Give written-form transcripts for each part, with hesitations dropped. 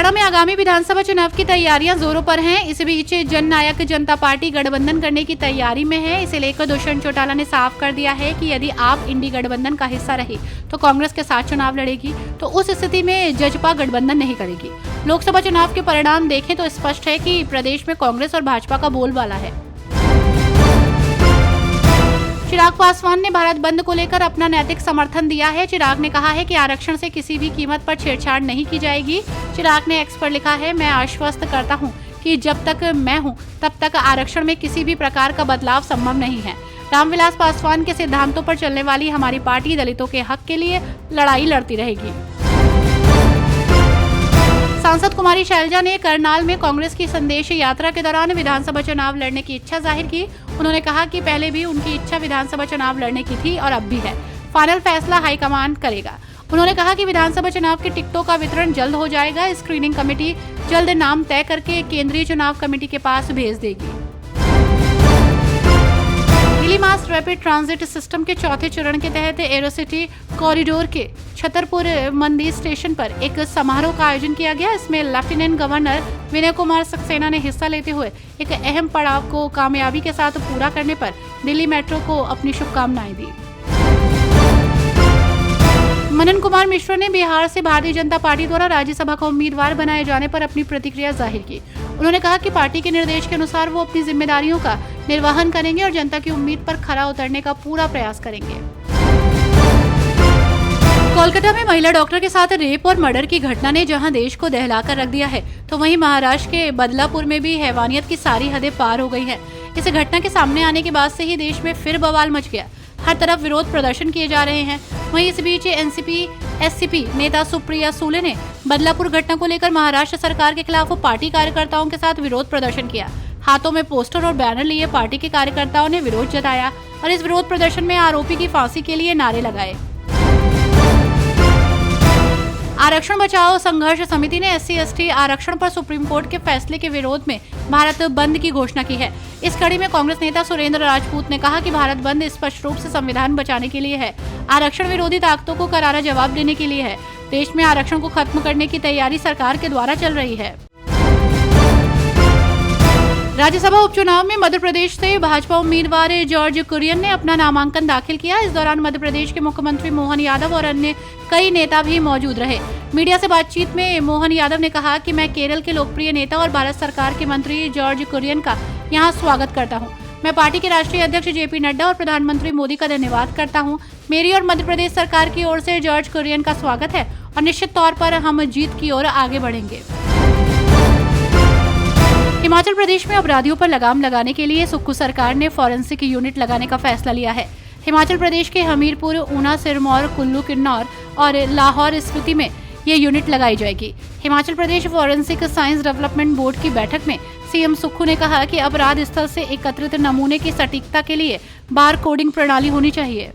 हरियाणा में आगामी विधानसभा चुनाव की तैयारियां जोरों पर हैं। इस बीच जननायक जनता पार्टी गठबंधन करने की तैयारी में है। इसे लेकर दुष्यंत चौटाला ने साफ कर दिया है कि यदि आप इंडी गठबंधन का हिस्सा रही तो कांग्रेस के साथ चुनाव लड़ेगी, तो उस स्थिति में जजपा गठबंधन नहीं करेगी। लोकसभा चुनाव के परिणाम देखें तो स्पष्ट है कि प्रदेश में कांग्रेस और भाजपा का बोलबाला है। चिराग पासवान ने भारत बंद को लेकर अपना नैतिक समर्थन दिया है। चिराग ने कहा है कि आरक्षण से किसी भी कीमत पर छेड़छाड़ नहीं की जाएगी। चिराग ने एक्स पर लिखा है, मैं आश्वस्त करता हूं कि जब तक मैं हूं तब तक आरक्षण में किसी भी प्रकार का बदलाव संभव नहीं है। रामविलास पासवान के सिद्धांतों पर चलने वाली हमारी पार्टी दलितों के हक के लिए लड़ाई लड़ती रहेगी। सांसद कुमारी शैलजा ने करनाल में कांग्रेस की संदेश यात्रा के दौरान विधानसभा चुनाव लड़ने की इच्छा जाहिर की। उन्होंने कहा कि पहले भी उनकी इच्छा विधानसभा चुनाव लड़ने की थी और अब भी है। फाइनल फैसला हाईकमान करेगा। उन्होंने कहा कि विधानसभा चुनाव के टिकटों का वितरण जल्द हो जाएगा। स्क्रीनिंग कमेटी जल्द नाम तय करके केंद्रीय चुनाव कमेटी के पास भेज देगी। Delhi mass rapid transit system के चौथे चरण के तहत एरोसिटी कॉरिडोर के छतरपुर मंडी स्टेशन पर एक समारोह का आयोजन किया गया। इसमें लेफ्टिनेंट गवर्नर विनय कुमार सक्सेना ने हिस्सा लेते हुए एक अहम पड़ाव को कामयाबी के साथ पूरा करने पर दिल्ली मेट्रो को अपनी शुभकामनाएं दी। मनन कुमार मिश्रा ने बिहार से भारतीय जनता पार्टी द्वारा राज्यसभा का उम्मीदवार बनाए जाने पर अपनी प्रतिक्रिया जाहिर की। उन्होंने कहा कि पार्टी के निर्देश के अनुसार वो अपनी जिम्मेदारियों का निर्वहन करेंगे और जनता की उम्मीद पर खरा उतरने का पूरा प्रयास करेंगे। कोलकाता में महिला डॉक्टर के साथ रेप और मर्डर की घटना ने जहां देश को दहलाकर रख दिया है, तो वहीं महाराष्ट्र के बदलापुर में भी हैवानियत की सारी हदें पार हो गई है। इस घटना के सामने आने के बाद से ही देश में फिर बवाल मच गया। हर तरफ विरोध प्रदर्शन किए जा रहे हैं। वहीं इस बीच एनसीपी एससीपी नेता सुप्रिया सुले ने बदलापुर घटना को लेकर महाराष्ट्र सरकार के खिलाफ पार्टी कार्यकर्ताओं के साथ विरोध प्रदर्शन किया। हाथों में पोस्टर और बैनर लिए पार्टी के कार्यकर्ताओं ने विरोध जताया और इस विरोध प्रदर्शन में आरोपी की फांसी के लिए नारे लगाए। आरक्षण बचाओ संघर्ष समिति ने SC/ST आरक्षण पर सुप्रीम कोर्ट के फैसले के विरोध में भारत बंद की घोषणा की है। इस कड़ी में कांग्रेस नेता सुरेंद्र राजपूत ने कहा कि भारत बंद स्पष्ट रूप से संविधान बचाने के लिए है, आरक्षण विरोधी ताकतों को करारा जवाब देने के लिए है। देश में आरक्षण को खत्म करने की तैयारी सरकार के द्वारा चल रही है। राज्यसभा उपचुनाव में मध्य प्रदेश से भाजपा उम्मीदवार जॉर्ज कुरियन ने अपना नामांकन दाखिल किया। इस दौरान मध्य प्रदेश के मुख्यमंत्री मोहन यादव और अन्य कई नेता भी मौजूद रहे। मीडिया से बातचीत में मोहन यादव ने कहा कि मैं केरल के लोकप्रिय नेता और भारत सरकार के मंत्री जॉर्ज कुरियन का यहां स्वागत करता हूं। मैं पार्टी के राष्ट्रीय अध्यक्ष JP नड्डा और प्रधानमंत्री मोदी का धन्यवाद करता हूं। मेरी और मध्य प्रदेश सरकार की ओर से जॉर्ज कुरियन का स्वागत है और निश्चित तौर पर हम जीत की ओर आगे बढ़ेंगे। हिमाचल प्रदेश में अपराधियों पर लगाम लगाने के लिए सुक्खू सरकार ने फॉरेंसिक यूनिट लगाने का फैसला लिया है। हिमाचल प्रदेश के हमीरपुर, ऊना, सिरमौर, कुल्लू, किन्नौर और लाहौर स्थिति में ये यूनिट लगाई जाएगी। Himachal Pradesh forensic science development board की बैठक में CM सुक्खू ने कहा कि अपराध स्थल से एकत्रित नमूने की सटीकता के लिए बार कोडिंग प्रणाली होनी चाहिए।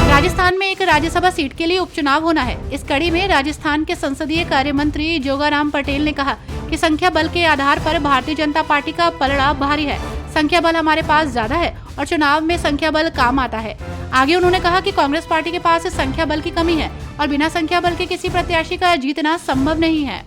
राजस्थान में एक राज्यसभा सीट के लिए उपचुनाव होना है। इस कड़ी में राजस्थान के संसदीय कार्य मंत्री जोगाराम पटेल ने कहा कि संख्या बल के आधार पर भारतीय जनता पार्टी का पलड़ा भारी है। संख्या बल हमारे पास ज्यादा है और चुनाव में संख्या बल काम आता है। आगे उन्होंने कहा कि कांग्रेस पार्टी के पास संख्या बल की कमी है और बिना संख्या बल के किसी प्रत्याशी का जीतना संभव नहीं है।